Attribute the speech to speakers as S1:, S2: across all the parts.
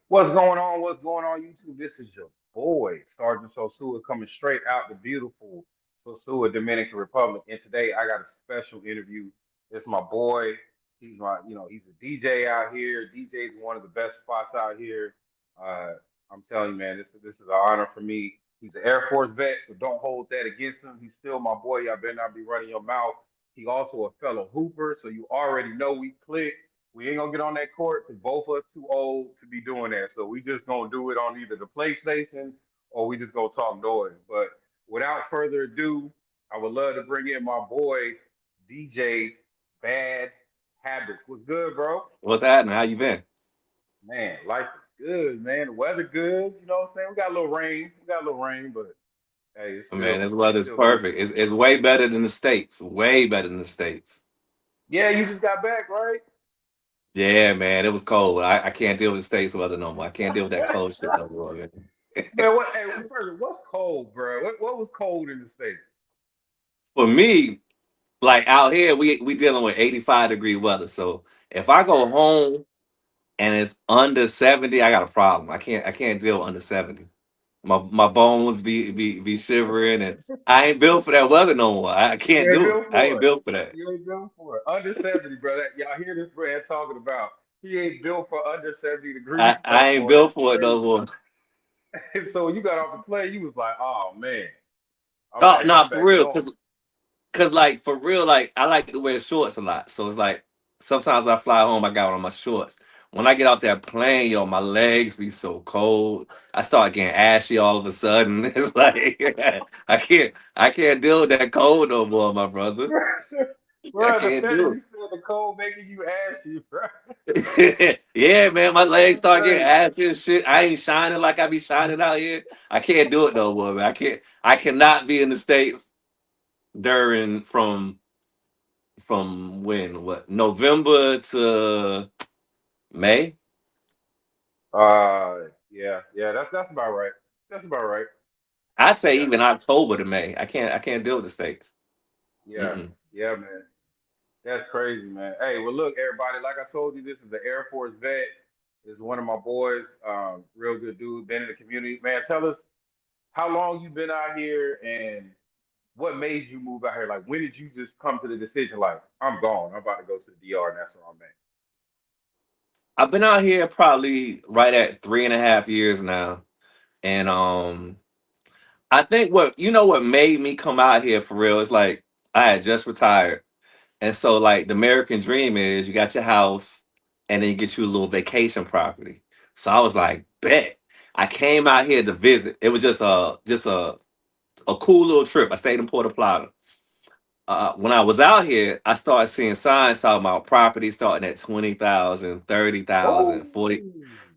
S1: What's going on? What's going on, YouTube? This is your boy, Sergeant Sosua, coming straight out the beautiful Sosua, Dominican Republic. And today I got a special interview. It's my boy. He's a DJ out here. DJ's one of the best spots out here. Uh, I'm telling you, man, this is an honor for me. He's an Air Force vet, so don't hold that against him. He's still my boy. Y'all better not be running your mouth. He also a fellow hooper, so you already know we click. We ain't gonna get on that court because both of us too old to be doing that. So we just gonna do it on either the PlayStation or we just gonna talk noise. But without further ado, I would love to bring in my boy DJ Bad Habits. What's good, bro?
S2: What's happening? How you been?
S1: Man, life is good, man. The weather good. You know what I'm saying? We got a little rain. We got a little rain, but hey, it's
S2: Man,
S1: still
S2: this
S1: it's
S2: weather's
S1: still good.
S2: perfect. It's way better than the States. Way better than the States.
S1: Yeah, you just got back, right?
S2: Yeah, man, it was cold. I can't deal with the States weather no more. I can't deal with that cold shit no more, man.
S1: Man, what? Hey, first, what's cold, bro? What was cold in the States?
S2: For me, like out here, we dealing with 85-degree weather. So if I go
S1: Right.
S2: home and it's under 70, I got a problem. I can't deal with under 70. My bones be shivering, and I ain't built for that weather no more. I
S1: You
S2: can't
S1: ain't
S2: do it.
S1: built
S2: I
S1: for
S2: ain't
S1: it.
S2: built for that.
S1: You ain't built for it. Under 70, brother. Y'all hear this brand talking about he ain't built for under 70 degrees
S2: I
S1: no
S2: ain't
S1: more. That's
S2: built for it no more.
S1: crazy. So you got off the plane, you was like, oh man,
S2: Oh,
S1: I'm
S2: no, for
S1: back
S2: real.
S1: home.
S2: Cause like for real, like I like to wear shorts a lot. So it's like sometimes I fly home, I got on my shorts. When I get off that plane, yo, my legs be so cold. I start getting ashy all of a sudden. It's like I can't deal with that cold no more, my brother. I
S1: Bro, the
S2: can't
S1: fact that
S2: do
S1: you said the cold making you ashy, bro.
S2: it. Yeah, man, my legs
S1: That's
S2: start getting
S1: crazy.
S2: ashy and shit. I ain't shining like I be shining out here. I can't do it no more, man. I cannot be in the States during from when what November to May.
S1: Yeah, that's about right. That's about right.
S2: I say
S1: Yeah,
S2: even October to May. I can't deal with the States.
S1: yeah,
S2: Mm-mm.
S1: yeah, man. That's crazy, man. Hey, well, look, everybody. Like I told you, this is the Air Force vet. This is one of my boys. Real good dude. Been in the community, man. Tell us how long you been out here and what made you move out here. Like, when did you just come to the decision? Like, I'm gone. I'm about to go to the DR, and that's where I'm at.
S2: I've been out here probably right at 3.5 years now, and I think what made me come out here for real is like I had just retired, and so like the American dream is you got your house, and then you get you a little vacation property. So I was like, bet. I came out here to visit. It was just a cool little trip. I stayed in Puerto Plata. When I was out here, I started seeing signs talking about property starting at 20,000, 30,000,
S1: Oh,
S2: 40,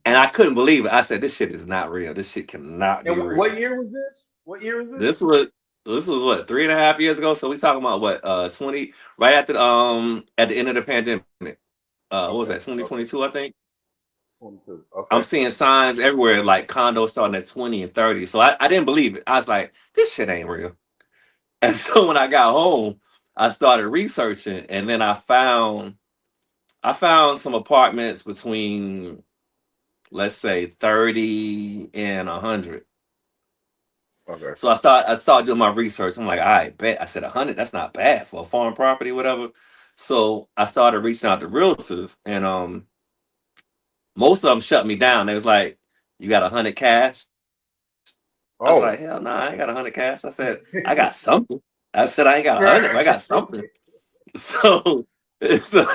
S2: and I couldn't believe it. I said, "This shit is not real. This shit cannot
S1: and
S2: be
S1: what
S2: real."
S1: year was this? What year was this?
S2: This was this was what 3.5 years ago. So we talking about what 20 right after at the end of the pandemic. What was
S1: Okay,
S2: that
S1: okay,
S2: 2022? I think
S1: 22.
S2: I'm
S1: Okay.
S2: seeing signs everywhere like condos starting at 20 and 30. So I didn't believe it. I was like, "This shit ain't real." And so when I got home, I started researching, and then I found some apartments between let's say 30 and 100.
S1: Okay.
S2: So I started doing my research. I'm like, I bet. I said 100. That's not bad for a farm property, whatever. So I started reaching out to realtors, and most of them shut me down. They was like, "You got 100 cash?" I was like,
S1: Oh.
S2: "Hell no, I ain't got 100 cash." I said, "I got something." I said, "I ain't got 100, but I
S1: Right.
S2: got something." So, so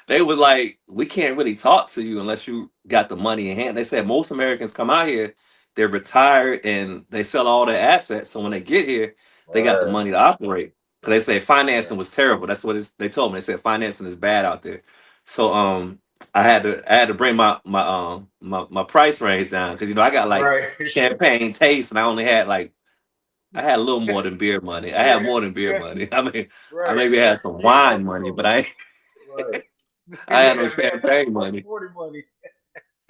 S2: they was like, we can't really talk to you unless you got the money in hand. They said most Americans come out here, they're retired and they sell all their assets. So when they get here, they got the
S1: Right.
S2: money to operate. Because they say
S1: Right.
S2: financing was terrible. That's what they told me. They said financing is bad out there. So I had to bring my price range down because I got like
S1: Right.
S2: champagne taste and I only had like I had a little more than beer money. I had more than beer
S1: Yeah.
S2: money. I mean, I
S1: Right.
S2: maybe had some
S1: You ain't
S2: wine
S1: broke
S2: money,
S1: though.
S2: but I ain't.
S1: Right.
S2: I
S1: They
S2: had no
S1: had bad
S2: champagne money.
S1: 40 money.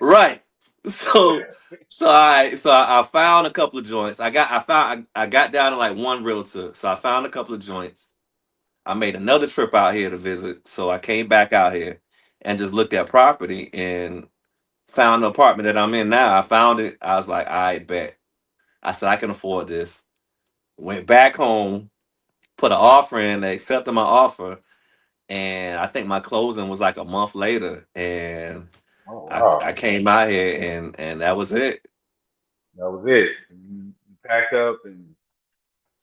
S2: Right. So so I found a couple of joints. I got down to like one realtor. So I found a couple of joints. I made another trip out here to visit. So I came back out here and just looked at property and found the apartment that I'm in now. I found it. I was like, I bet. I said I can afford this. Went back home, put an offer in, they accepted my offer, and I think my closing was like a month later. And
S1: Oh
S2: I
S1: wow.
S2: came out here and that was it.
S1: That was it. You packed up and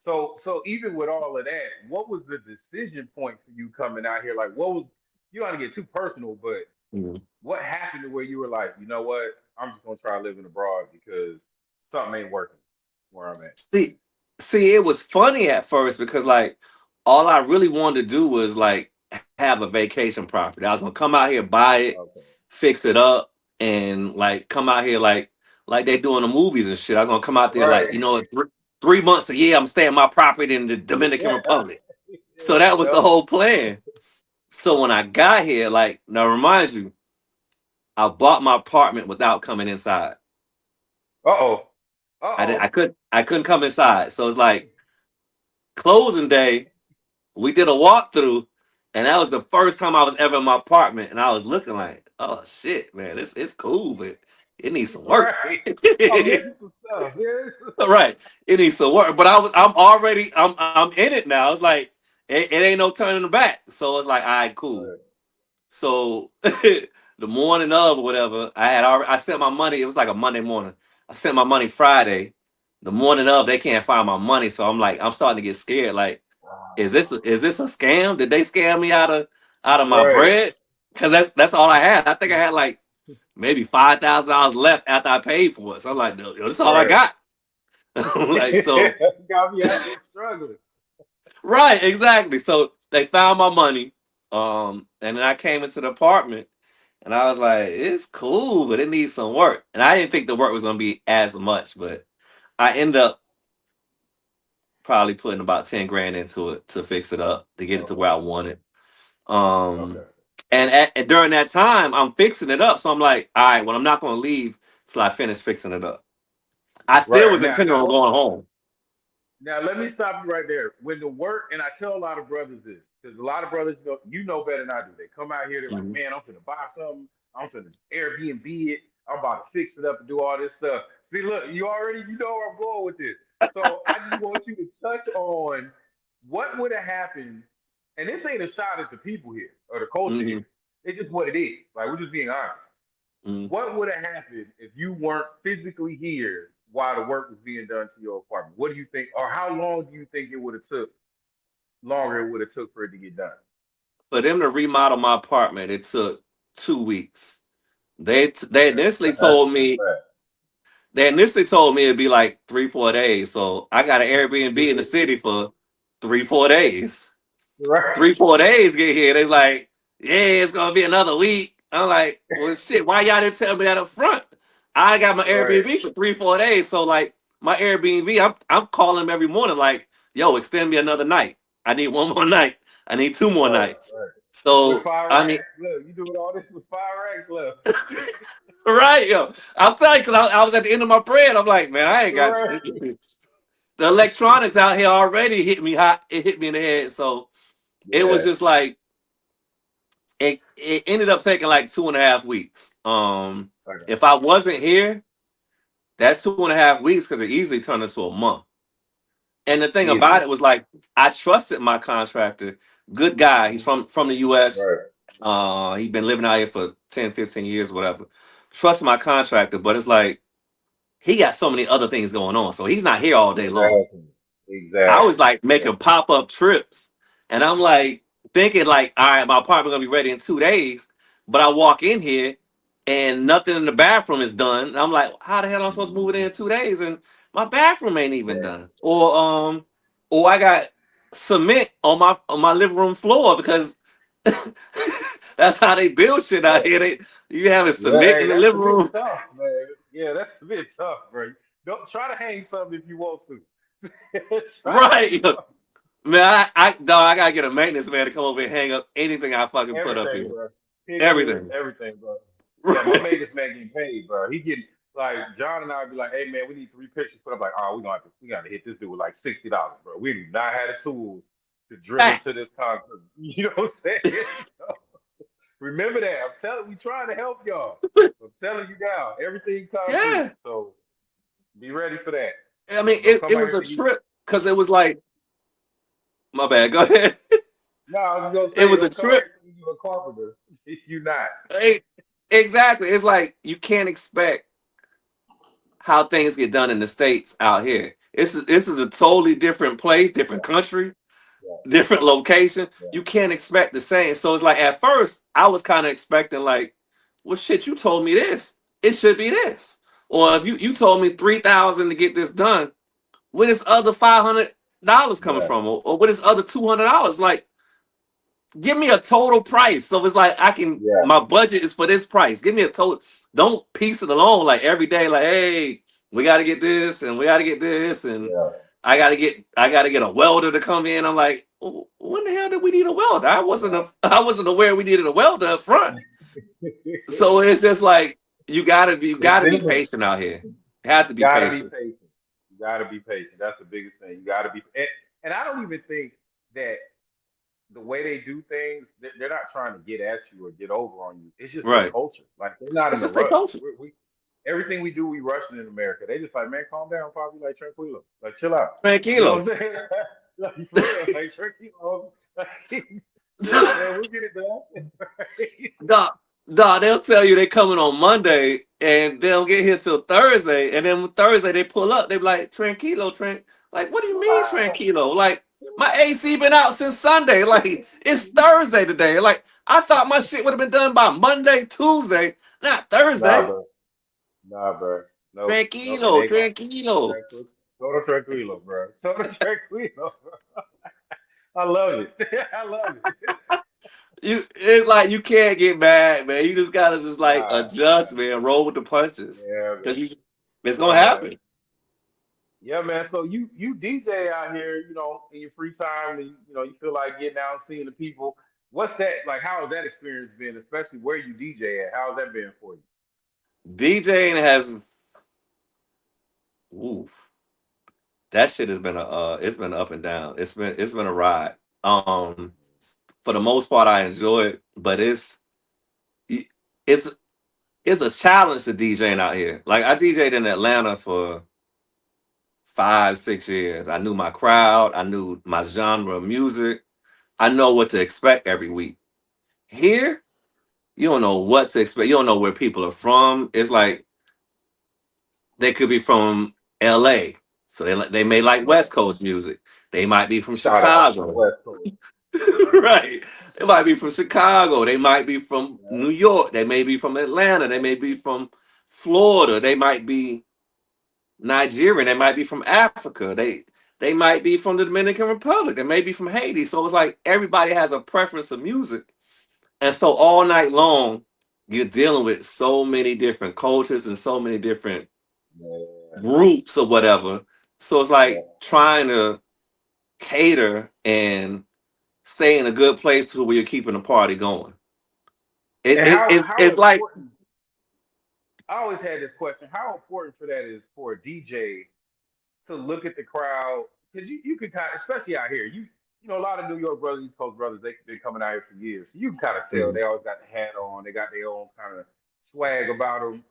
S1: so even with all of that, what was the decision point for you coming out here? Like what was you don't want to get too personal, but
S2: Mhm.
S1: what happened to where you were like, you know what, I'm just gonna try living abroad because something ain't working where I'm at.
S2: See, it was funny at first because like all I really wanted to do was like have a vacation property. I was gonna come out here, buy it,
S1: Okay.
S2: fix it up, and like come out here like they do in the movies and shit. I was gonna come out there
S1: Right.
S2: like 3 months a year. I'm staying in my property in the Dominican
S1: Yeah.
S2: Republic. So
S1: Yeah.
S2: that was
S1: Yep.
S2: the whole plan. So when I got here, like now remind you, I bought my apartment without coming inside.
S1: Uh-oh.
S2: I did,
S1: Uh-oh.
S2: I couldn't come inside. So it's like closing day. We did a walkthrough, and that was the first time I was ever in my apartment, and I was looking like, oh shit, man, it's cool, but it needs some work.
S1: Right. I'm missing some stuff. Yeah.
S2: Right, it needs some work. But I'm in it now. It's like it ain't no turning back. So it's like, all right, cool.
S1: Right.
S2: So the morning of or whatever, I sent my money. It was like a Monday morning. I sent my money Friday. The morning of, they can't find my money, so I'm starting to get scared. Like, is this a scam? Did they scam me out of my
S1: Right.
S2: bread? Because that's all I had. I think I had like maybe $5,000 left after I paid for it. So I'm like, yo, this is all I
S1: Right.
S2: got. Like so,
S1: Got me out here struggling.
S2: right, exactly. So they found my money, and then I came into the apartment, and I was like, it's cool, but it needs some work. And I didn't think the work was gonna be as much, but I ended up probably putting about 10 grand into it to fix it up to get it to
S1: Okay.
S2: where I want it. Um,
S1: Okay.
S2: and during that time, I'm fixing it up. So I'm like, all right, well, I'm not going to leave till I finish fixing it up. I still
S1: Right.
S2: was
S1: Now,
S2: intending
S1: now,
S2: on going home.
S1: now, let me stop you right there. When the work, and I tell a lot of brothers this, because a lot of brothers, you know better than I do. They come out here, they're like,
S2: Mhm.
S1: man, I'm finna buy something. I'm finna Airbnb it. I'm about to fix it up and do all this stuff. See, look, you know where I'm going with this. So I just want you to touch on what would have happened. And this ain't a shot at the people here or the culture here.
S2: Mhm.
S1: It's just what it is. Like, we're just being honest.
S2: Mhm.
S1: What would have happened if you weren't physically here while the work was being done to your apartment? What do you think, or how long do you think it would have took? Longer it would have took for it to get done.
S2: For them to remodel my apartment, it took 2 weeks. They
S1: Okay,
S2: initially
S1: that's
S2: told
S1: too
S2: me
S1: fast.
S2: they initially told me it'd be like 3 4 days. So I got an Airbnb in the city for 3 4 days.
S1: Right,
S2: 3 4 days get here. They like, yeah, it's gonna be another week. I'm like, well, shit. Why y'all didn't tell me that up front? I got my
S1: right,
S2: Airbnb for 3 4 days. So like, my Airbnb, I'm calling them every morning. Like, yo, extend me another night. I need one more night. I need two more
S1: right,
S2: nights.
S1: right. With
S2: So
S1: five
S2: I mean,
S1: racks, look, you doing all this with five racks left.
S2: right, yo. I'm telling you, because I was at the end of my bread. I'm like, man, I ain't got
S1: Right,
S2: the electronics out here already hit me hot. It hit me in the head. So it was
S1: yeah,
S2: just like it ended up taking like 2.5 weeks.
S1: I got
S2: If I wasn't here, that's 2.5 weeks because it easily turned into a month. And the thing
S1: you.
S2: about
S1: Easily,
S2: it was like I trusted my contractor. Good guy. He's from the US.
S1: right,
S2: He's been living out here for 10, 15 years, whatever. Trust my contractor, but it's like he got so many other things going on. So he's not here all day long.
S1: exactly,
S2: I was
S1: exactly,
S2: like making
S1: exactly.
S2: pop up trips, and I'm like thinking like, all right, my apartment gonna be ready in 2 days. But I walk in here, and nothing in the bathroom is done. And I'm like, how the hell am I supposed to move it in 2 days, and my bathroom ain't even
S1: Yeah,
S2: done? Or I got cement on my living room floor because that's how they build shit out
S1: right.
S2: here. You having
S1: Yeah,
S2: cement
S1: hey,
S2: in the
S1: that's a
S2: living
S1: bit
S2: room,
S1: tough, man. Yeah, that's a bit tough, bro. Don't try to hang something if you want to. Try to hang
S2: right?
S1: something.
S2: Man, dog, I gotta get a maintenance man to come over and hang up anything I fucking put up
S1: Everything,
S2: here.
S1: bro. Pictures,
S2: Everything.
S1: everything, bro. Yeah, my
S2: Right.
S1: maintenance man getting paid, bro. He getting like John and I be like, hey man, we need 3 pictures put up. Like, oh, we gotta hit this dude with like $60, bro. We do not have the tools to drill into this
S2: Facts.
S1: concrete. You know what I'm saying? So, remember that. I'm telling we trying to help y'all. I'm telling you now, everything concrete.
S2: Yeah.
S1: So be ready for that.
S2: I mean,
S1: Don't
S2: it
S1: come out
S2: was
S1: here
S2: a
S1: think you
S2: trip because it was like, my bad, go ahead.
S1: no, I was gonna
S2: It
S1: say
S2: was a
S1: don't come out
S2: trip.
S1: here thinking you a carpenter if you not.
S2: Eh, exactly. It's like you can't expect how things get done in the States out here. This is a totally different place, different
S1: Yeah,
S2: country,
S1: yeah,
S2: different location.
S1: yeah,
S2: You can't expect the same. So it's like at first I was kind of expecting like, well, shit, you told me this, it should be this. Or if you told me 3,000 to get this done, where this other $500 coming
S1: yeah,
S2: from, or where this other $200? Like, give me a total price. So it's like I can.
S1: yeah,
S2: My budget is for this price. Give me a total. Don't piece it along like every day. Like, hey, we got to get this and we got to get this and
S1: yeah.
S2: I got to get a welder to come in. I'm like, when the hell did we need a welder?
S1: Yeah.
S2: I wasn't aware we needed a welder up front. So it's just like you
S1: It's
S2: gotta be
S1: different.
S2: patient out here. You have to
S1: You
S2: be
S1: gotta be
S2: patient.
S1: patient. You gotta be patient. That's the biggest thing. You gotta be, and I don't even think that the way they do things, they're not trying to get at you or get over on you. It's just their
S2: Right.
S1: culture. Like they're not
S2: It's
S1: in a
S2: just their
S1: rush.
S2: culture.
S1: We everything we do, we rushing in America. They just like, man, calm down, probably like tranquilo, like chill out. You know
S2: Tranquilo.
S1: what I'm saying? Like for real, like tranquilo. Like, chill out, man. We'll get it done.
S2: Dog, they'll tell you they coming on Monday and they'll get here till Thursday, and then Thursday they pull up. They be like, "Tranquilo, Trent." Like, what do you mean, tranquilo? Like, my AC been out since Sunday. Like, it's Thursday today. Like, I thought my shit would have been done by Monday, Tuesday, not
S1: Nah,
S2: Thursday.
S1: bro. Nah, bro. Nope. Nope. It
S2: Tranquilo,
S1: ain't going.
S2: tranquilo.
S1: Tranquilo. Total tranquilo, bro. Total tranquilo. I love it. I love it.
S2: It's like you can't get mad, man. You just gotta just like
S1: Nah, nah.
S2: adjust, man. Roll with the punches,
S1: Yeah,
S2: cause
S1: man.
S2: it's
S1: Yeah,
S2: gonna
S1: man.
S2: happen.
S1: Yeah, man. So you DJ out here, in your free time, and you feel like getting out and seeing the people. What's that like? How has that experience been, especially where you DJ at? How's that been for you?
S2: DJing has, oof, that shit has been it's been up and down. It's been a ride. For the most part, I enjoy it, but it's it's a challenge to DJing out here. Like I DJed in Atlanta for 5, 6 years. I knew my crowd. I knew my genre of music. I know what to expect every week. Here, you don't know what to expect. You don't know where people are from. It's like they could be from LA. So they may like
S1: Yeah.
S2: West Coast music. They might be from
S1: Shout out to the
S2: Chicago.
S1: West Coast.
S2: Right. They might be from Chicago. They might be from
S1: Yeah.
S2: New York. They may be from Atlanta. They may be from Florida. They might be Nigerian. They might be from Africa. They might be from the Dominican Republic. They may be from Haiti. So it's like everybody has a preference of music. And so all night long, you're dealing with so many different cultures and so many different
S1: Yeah.
S2: groups or whatever. So it's like
S1: Yeah.
S2: trying to cater and stay in a good place to where you're keeping the party going. It,
S1: And
S2: it,
S1: how
S2: it's
S1: how
S2: it's like
S1: important? I always had this question: how important for that is for a DJ to look at the crowd? Because you can kind of, especially out here, a lot of New York brothers, East Coast brothers, they've been coming out here for years. So you can kind of tell
S2: Mhm.
S1: they always got the hat on, they got their own kind of swag about them.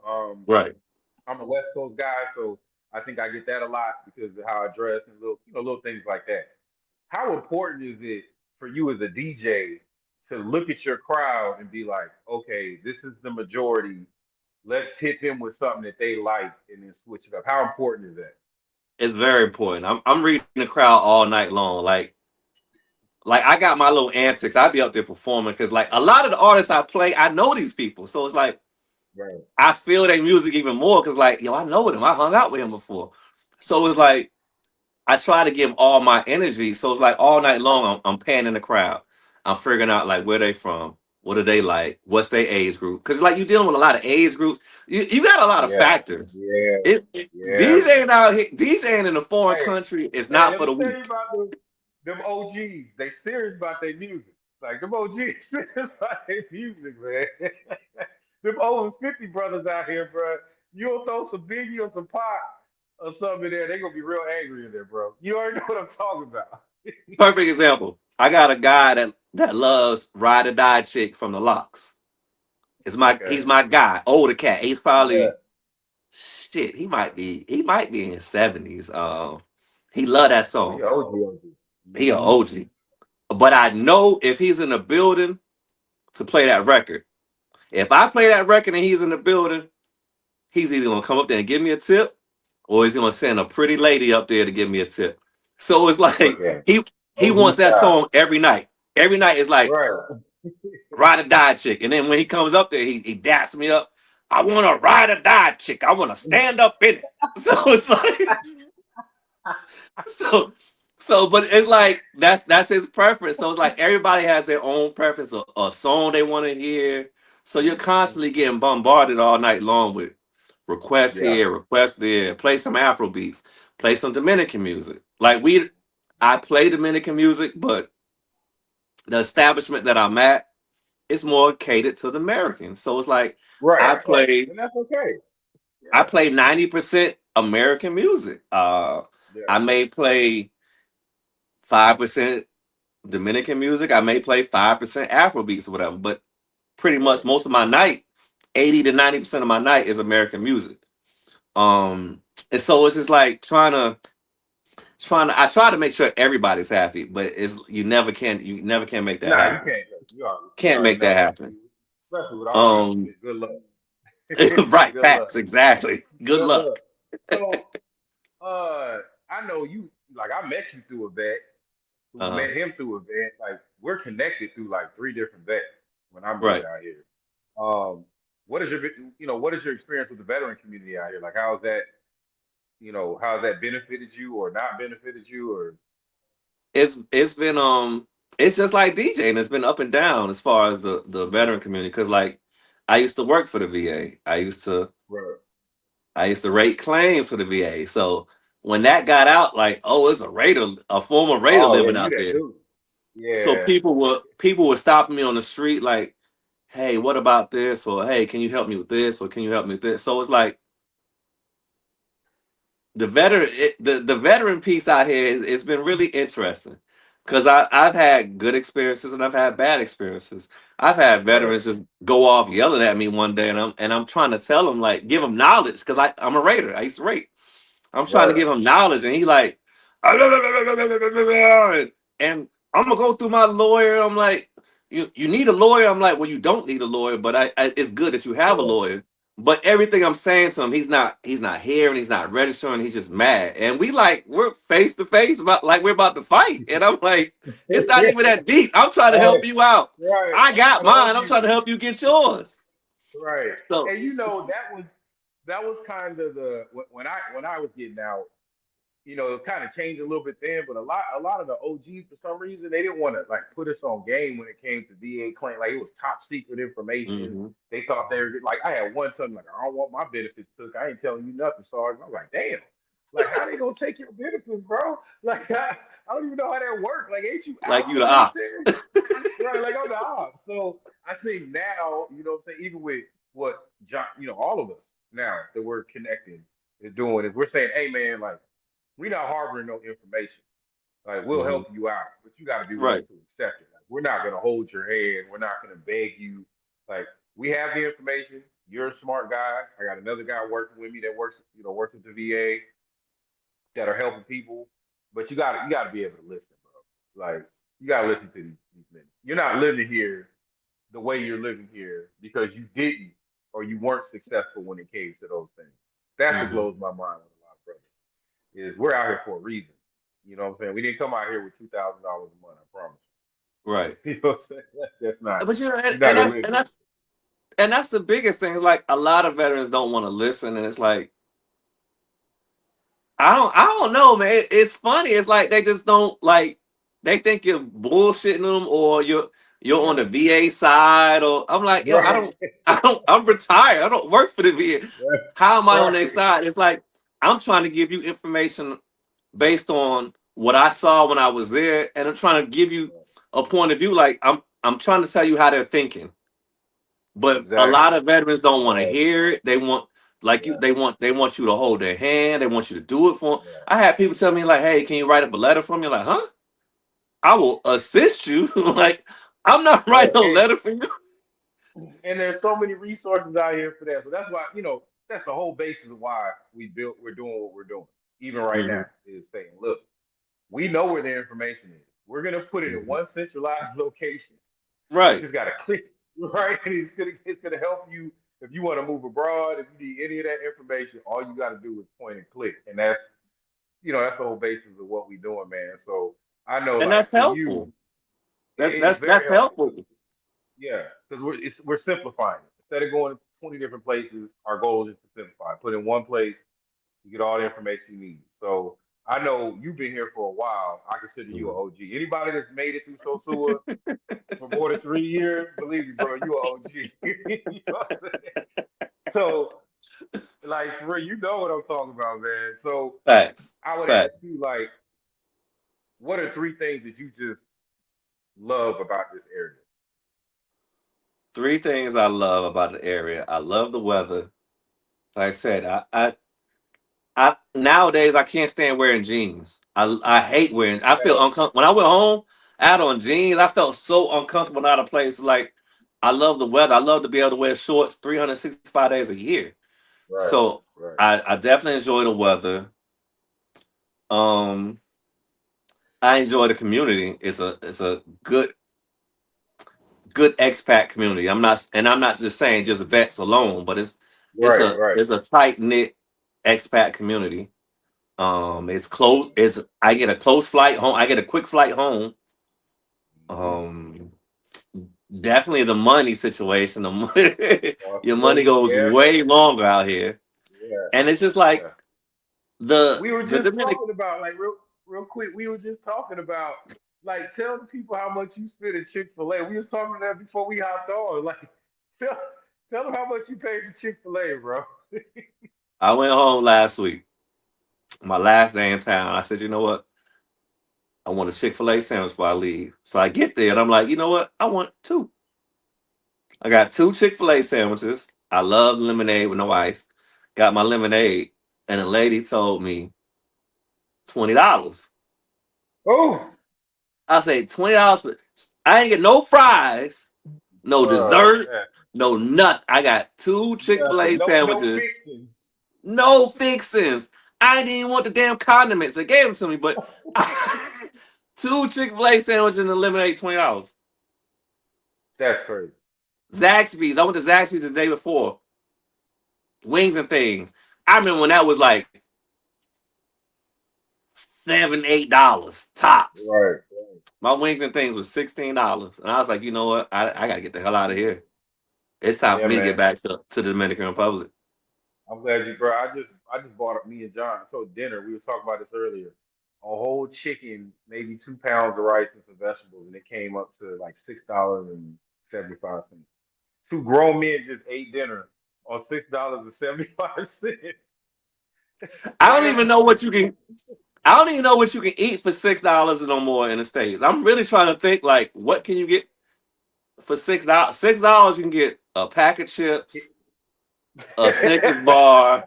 S2: Right.
S1: I'm a West Coast guy, so I think I get that a lot because of how I dress and little things like that. How important is it for you as a DJ to look at your crowd and be like, okay, this is the majority. Let's hit them with something that they like and then switch it up. How important is that?
S2: It's very important. I'm reading the crowd all night long. Like I got my little antics. I be up there performing because like a lot of the artists I play, I know these people. So it's like
S1: Right.
S2: I feel their music even more because like yo, I know them. I hung out with him before. So it's like I try to give all my energy. So it's like all night long, I'm panning the crowd. I'm figuring out like where they from, what do they like, what's their age group. Because like you're dealing with a lot of age groups. You got a lot of
S1: Yeah.
S2: factors.
S1: Yeah. Yeah, man.
S2: DJing out here, DJing in a foreign
S1: Hey,
S2: country is
S1: hey,
S2: not
S1: let
S2: for
S1: me
S2: the
S1: tell you
S2: weak.
S1: about this. them OGs, they serious about their music. Like them OGs serious about their music, man. Them over 50 brothers out here, bro. You'll throw some Biggie or some Pop or something in there, they gonna be real angry in there, bro. You already know what I'm talking about.
S2: Perfect example. I got a guy that loves Ride or Die Chick from the Locks.
S1: Okay.
S2: He's my guy. Older cat. He's
S1: Yeah.
S2: probably shit. He might be in his 70s. He love that
S1: Oh,
S2: song.
S1: yeah, OG, OG.
S2: He a
S1: Mm-hmm.
S2: OG. But I know if he's in the building to play that record. If I play that record and he's in the building, he's either gonna come up there and give me a tip, or he's gonna send a pretty lady up there to give me a tip. So it's
S1: Look
S2: like
S1: at it.
S2: he
S1: OG
S2: wants that
S1: style.
S2: song every night. Every night is like
S1: Right.
S2: ride or die chick, and then when he comes up there, he daps me up. I want a ride or die chick. I want to stand up in it. So it's like so but it's like that's his preference. So it's like everybody has their own preference, a song they want to hear. So you're
S1: Mhm.
S2: constantly getting bombarded all night long with requests
S1: Yeah.
S2: here, requests there. Play some Afro beats, play some Dominican music. I play Dominican music, but the establishment that I'm at is more catered to the Americans. So it's like
S1: Right.
S2: I play
S1: And that's okay.
S2: I
S1: Yeah.
S2: play 90% American music.
S1: Yeah.
S2: I may play 5% Dominican music. I may play 5% Afro beats or whatever, but pretty
S1: Right.
S2: much most of my night, 80 to 90% of my night is American music. And so it's just like trying to I try to make sure everybody's happy, but it's you never can make that
S1: Nah, you
S2: happen.
S1: can't. You
S2: Can't
S1: already
S2: make
S1: know
S2: that
S1: that.
S2: happen.
S1: Especially with our music.
S2: Um
S1: Good luck.
S2: right,
S1: Good luck.
S2: facts, exactly. Good
S1: Good
S2: luck.
S1: luck. So, I know you. Like, I met you through a vet who
S2: Uh-huh.
S1: met him through a vet. Like, we're connected through like three different vets when I moved
S2: Right.
S1: out here. Um, what is your, what is your experience with the veteran community out here? Like, how's that, how's that benefited you or not benefited you or?
S2: It's been it's just like DJing. It's been up and down as far as the veteran community. Cause like I used to work for the VA.
S1: Right.
S2: I used to rate claims for the VA. So when that got out, like, oh, it's a former raider
S1: Oh yeah,
S2: living
S1: you
S2: out
S1: that
S2: there.
S1: dude.
S2: So
S1: Yeah.
S2: people were stopping me on the street, like, hey, what about this? Or hey, can you help me with this? Or can you help me with this? So it's like the veteran piece out here it's been really interesting because I've had good experiences and I've had bad experiences. I've had
S1: Right.
S2: veterans just go off yelling at me one day, and I'm trying to tell them, like, give them knowledge because I'm a raider. I used to rate. I'm trying to
S1: Right.
S2: give him knowledge, and he like, and I'm gonna go through my lawyer. I'm like, you need a lawyer. I'm like, well, you don't need a lawyer, but it's good that you have a
S1: Yeah.
S2: lawyer. But everything I'm saying to him, he's not hearing, he's not registering, he's just mad. And we're face to face about like we're about to fight. And I'm like, it's not even that deep. I'm trying to
S1: Right.
S2: help you out.
S1: Right.
S2: I
S1: I'm
S2: got
S1: trying to help
S2: mine. I'm
S1: you.
S2: trying to help you get yours.
S1: Right.
S2: So
S1: And that was kind of the when I was getting out, it kind of changed a little bit then, but a lot of the OGs for some reason they didn't want to like put us on game when it came to VA claim. Like it was top secret information.
S2: mhm.
S1: They thought they were like I had one son like I don't want my benefits took. I ain't telling you nothing, Sarge. I'm like, damn. Like how they gonna take your benefits, bro? Like I don't even know how that works. Like ain't you
S2: Like you
S1: out
S2: the ops.
S1: military? Right, like I'm the ops. So I think now, what I'm saying, even with what John, all of us now that we're connecting is doing is we're saying, hey man, like we're not harboring no information. Like we'll
S2: Mhm.
S1: help you out, but you got to be willing
S2: Right.
S1: to accept it. Like we're not gonna hold your hand. We're not gonna beg you. Like we have the information. You're a smart guy. I got another guy working with me that works with the VA that are helping people. But you gotta be able to listen, bro. Like you gotta listen to these men. You're not living here the way you're living here because you didn't or you weren't successful when it came to those things. That's what
S2: Mhm.
S1: blows my mind with a lot of brothers. Is we're out here for a reason. You know what I'm saying? We didn't come out here with $2,000 a month. I promise
S2: Right.
S1: you. You know what I'm saying? That's not.
S2: But
S1: You're not
S2: and
S1: gonna live here.
S2: that's the biggest thing. Is like a lot of veterans don't want to listen, and it's like I don't know, man. It's funny. It's like they just don't like. They think you're bullshitting them, or you're on the
S1: Right.
S2: VA side, or I'm like, yo,
S1: Right.
S2: I'm retired. I don't work for the VA.
S1: Right.
S2: How am I on their
S1: Right.
S2: side? It's like I'm trying to give you information based on what I saw when I was there, and I'm trying to give you a point of view. Like I'm trying to tell you how they're thinking. But a
S1: Exactly.
S2: lot of veterans don't want to
S1: Exactly.
S2: hear it. They want like you
S1: Yeah.
S2: they want you to hold their hand. They want you to do it for 'em.
S1: Yeah.
S2: I had people tell me like, "Hey, can you write up a letter for me?" Like, huh? I will assist you. Like, I'm not
S1: Right.
S2: writing a letter for you.
S1: And there's so many resources out here for that. So that's why, that's the whole basis of why we're doing what we're doing. Even right now,
S2: Hmm.
S1: is saying, look, we know where the information is. We're gonna put it in
S2: Hmm.
S1: one centralized location. You
S2: Right.
S1: just gotta click, right? And it's gonna help you if you want to move abroad, if you need any of that information, all you gotta do is point and click. And that's the whole basis of what we're doing, man. So I know,
S2: And
S1: like
S2: that's
S1: for you,
S2: helpful. That's
S1: it's
S2: that's
S1: very
S2: that's
S1: helpful.
S2: helpful.
S1: Yeah, because we're simplifying it. Instead of going to 20 different places, our goal is just to simplify. Put in one place, you get all the information you need. So I know you've been here for a while. I consider you an
S2: Mhm.
S1: OG. Anybody that's made it through Sosua for more than 3 years, believe me, bro, you an OG. You know what I'm saying? So, like, for real, you know what I'm talking about, man. So
S2: Facts.
S1: I would ask
S2: Facts.
S1: you, like, what are three things that you just love about this area?
S2: Three things I love about the area. I love the weather. Like I said, I nowadays I can't stand wearing jeans. I hate wearing. I feel
S1: Yeah,
S2: uncomfortable when I went home. I had on jeans. I felt so uncomfortable out of place. Like I love the weather. I love to be able to wear shorts 365 days a year.
S1: right,
S2: So
S1: right,
S2: I definitely enjoy the weather. Um, I enjoy the community. It's a good expat community. I'm not just saying just vets alone, but it's
S1: right,
S2: a
S1: right.
S2: it's a tight knit expat community. It's close. It's I get a close flight home. I get a quick flight home.
S1: Mm-hmm.
S2: Um, Definitely the money situation. Your money
S1: Also,
S2: goes
S1: yeah,
S2: way longer out here,
S1: yeah,
S2: and it's just like
S1: yeah.
S2: the
S1: We were
S2: the
S1: just
S2: Dominican.
S1: talking about, like, real quick. We were just talking about, like, tell the people how much you spent at Chick-fil-A. We was talking about that before we hopped on. Like, tell tell them how much you paid for Chick-fil-A, bro.
S2: I went home last week, my last day in town. I said, you know what? I want a Chick-fil-A sandwich before I leave. So I get there and I'm like, you know what? I want two. I got two Chick-fil-A sandwiches. I love lemonade with no ice. Got my lemonade, and the lady told me $20.
S1: Oh,
S2: I say $20 for I ain't get no fries, no dessert,
S1: man,
S2: no nut. I got two
S1: nothing.
S2: Chick-fil-A
S1: No
S2: sandwiches,
S1: fixing.
S2: no fixins. I didn't even want the damn condiments. They gave them to me, but two Chick-fil-A sandwiches and eliminate $20.
S1: That's crazy.
S2: Zaxby's. I went to Zaxby's the day before. Wings and things. I remember when that was like $7, $8 tops.
S1: Right.
S2: My wings and things was $16. And I was like, you know what? I gotta get the hell out of here. It's time for
S1: Yeah,
S2: me to get
S1: man.
S2: back to the Dominican Republic.
S1: I'm glad you, bro. I just bought up me and John. I told dinner. We were talking about this earlier. A whole chicken, maybe 2 pounds of rice and some vegetables, and it came up to like $6.75. Two grown men just ate dinner on $6.75.
S2: I
S1: Like
S2: don't even
S1: that's
S2: know what you can I don't even know what you can eat for $6 or more in the States. I'm really trying to think like what can you get for $6? $6 you can get a pack of chips, a Snickers bar,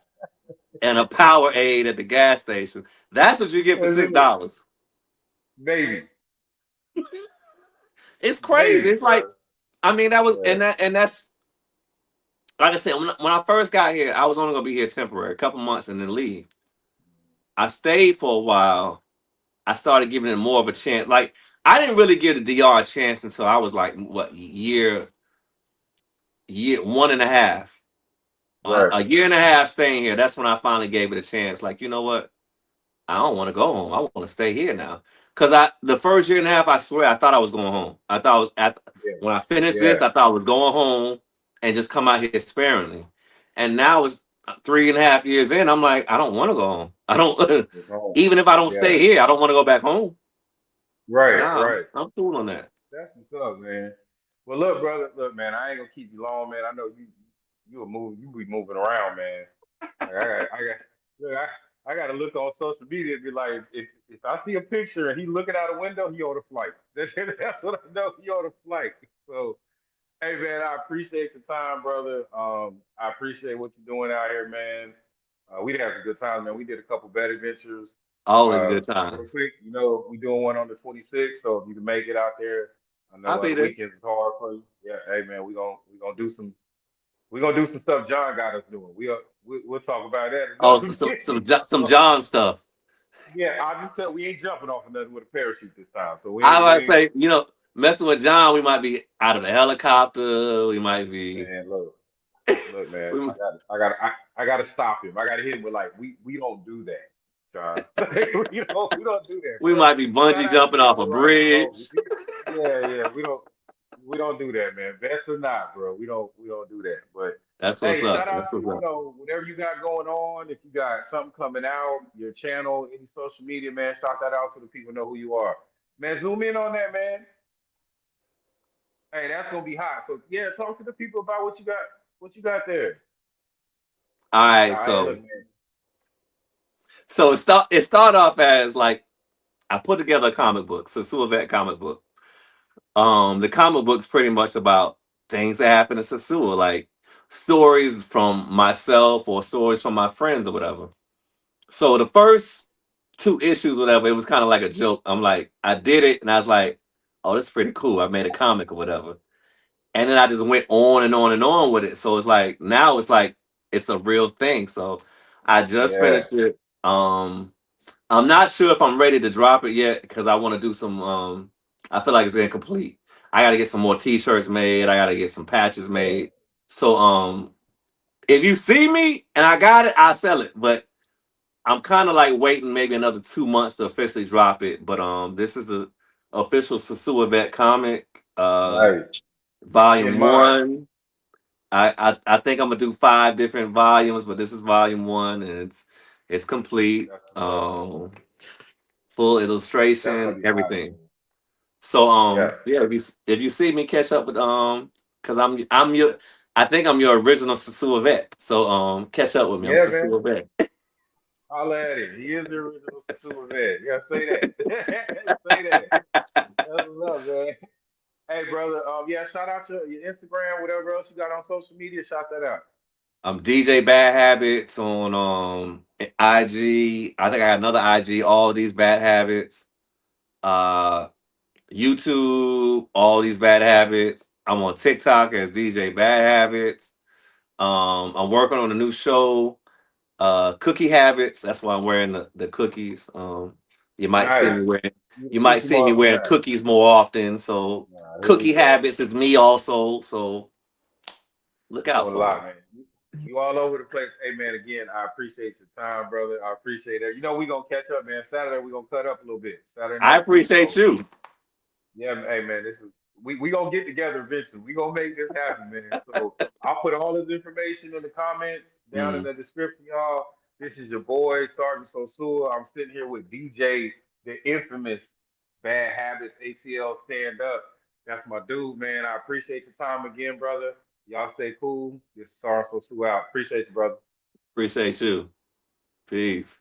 S2: and a Powerade at the gas station. That's what you get for $6.
S1: maybe,
S2: It's crazy.
S1: maybe,
S2: It's like
S1: bro.
S2: I mean that was
S1: Yeah.
S2: and that's like I said when I first got here, I was only gonna be here temporary, a couple months, and then leave. I stayed for a while. I started giving it more of a chance. Like I didn't really give the DR a chance until I was like what year one and a half.
S1: Right.
S2: A year and a half staying here. That's when I finally gave it a chance. Like you know what? I don't want to go home. I want to stay here now. Cause the first year and a half, I swear, I thought I was going home. I thought I was
S1: Yeah.
S2: when I finished this,
S1: Yeah.
S2: I thought I was going home and just come out here sparingly. And now it's 3.5 years in. I'm like, I don't want to go home. I don't.
S1: It's home.
S2: Even if I don't
S1: Yeah.
S2: stay here, I don't want to go back home.
S1: Right.
S2: Nah, I'm,
S1: Right.
S2: I'm cool on that.
S1: That's what's up, man. Well, look, brother. Look, man. I ain't gonna keep you long, man. I know you. You be moving around, man. Like I got. Look, I gotta look on social media and be like, if I see a picture and he looking out a window, he on a flight. That's what I know. He on a flight. So hey man, I appreciate your time, brother. I appreciate what you're doing out here, man. We had a good time, man. We did a couple bed adventures.
S2: Always a good
S1: Real
S2: time.
S1: quick, we doing one on the 26th, so if you can make it out there, I
S2: I'll
S1: know
S2: be
S1: the
S2: there.
S1: weekends is hard for you. Yeah, hey man, we gonna do some stuff John got us doing. We'll talk about that
S2: Oh,
S1: another day.
S2: some John stuff.
S1: Yeah, I just said we ain't jumping off of nothing with a parachute this time, so we
S2: I
S1: ain't
S2: like to
S1: we ain't
S2: say, messing with John, we might be out of the helicopter. We might be.
S1: man. Look, man,
S2: we,
S1: I gotta stop him. I gotta hit him with like, we don't do that, John. we don't do that,
S2: we
S1: bro.
S2: might be
S1: Shout
S2: bungee
S1: out to
S2: jumping off a
S1: Mr. Right, bro.
S2: bridge.
S1: Yeah, we don't do that, man. Vets or not, bro. We don't do that. But
S2: That's what's
S1: hey, shout
S2: up.
S1: out
S2: That's
S1: to
S2: what's up.
S1: whatever you got going on. If you got something coming out, your channel, any social media, man, shout that out so the people know who you are. Man, zoom in on that, man. Hey, that's gonna be hot. So yeah, talk to the people about what you got there.
S2: All right,
S1: Nah, hey, look, man.
S2: it started off as like I put together a comic book, Sosua Vet comic book. The comic book's pretty much about things that happen in Sosua, like stories from myself or stories from my friends or whatever. So the first two issues, whatever, it was kind of like a joke. I'm like, I did it, and I was like, oh, that's pretty cool. I made a comic or whatever. And then I just went on and on and on with it. So it's like now it's like it's a real thing. So I just
S1: Yeah,
S2: finished it. I'm not sure if I'm ready to drop it yet because I want to do some. I feel like it's incomplete. I got to get some more T-shirts made. I got to get some patches
S1: yeah,
S2: made. So if you see me and I got it, I'll sell it. But I'm kind of like waiting maybe another 2 months to officially drop it. But this is a official Sasua Vet comic,
S1: right. 10
S2: volume
S1: months.
S2: one. I think I'm gonna do 5 different volumes, but this is volume one, and it's complete.
S1: That's what's up.
S2: Full
S1: That's gonna
S2: illustration,
S1: be hot,
S2: everything.
S1: man.
S2: So
S1: Yeah,
S2: yeah, if you see me, catch up with because I'm your I think I'm your original Sasua Vet. So catch up with me. I'm
S1: yeah, man.
S2: Sasua Vet.
S1: Holla at him. He is the original Sasua man. Yeah, say that. Say that. That's what's up, man. Hey, brother. Yeah, shout out your Instagram, whatever else you got on social media. Shout that out.
S2: I'm DJ Bad Habits on IG. I think I got another IG. All these bad habits. Uh, YouTube. All these bad habits. I'm on TikTok as DJ Bad Habits. I'm working on a new show. Cookie Habits. That's why I'm wearing the cookies. You might see
S1: Nice.
S2: me wearing.
S1: You the
S2: You might
S1: cookie
S2: see me
S1: monster
S2: wearing
S1: guy.
S2: cookies more often. So
S1: Here we
S2: Cookie
S1: go.
S2: Habits is me also. So look out
S1: Doing a
S2: for me.
S1: lot, man. You all over the place. Hey, man, again, I appreciate your time, brother. I appreciate it. We going to catch up, man. Saturday, we going to cut up a little bit. Saturday
S2: I
S1: night, too.
S2: appreciate
S1: So,
S2: you.
S1: yeah, hey, man, we going to get together eventually. We going to make this happen, man. So, I'll put all this information in the comments down in
S2: Mhm.
S1: the description, y'all. This is your boy, Sergeant Sosua. I'm sitting here with DJ, the infamous Bad Habits ATL Stand Up. That's my dude, man. I appreciate your time again, brother. Y'all stay cool. This is Sergeant Sosua out. Appreciate you, brother.
S2: Appreciate you. Peace.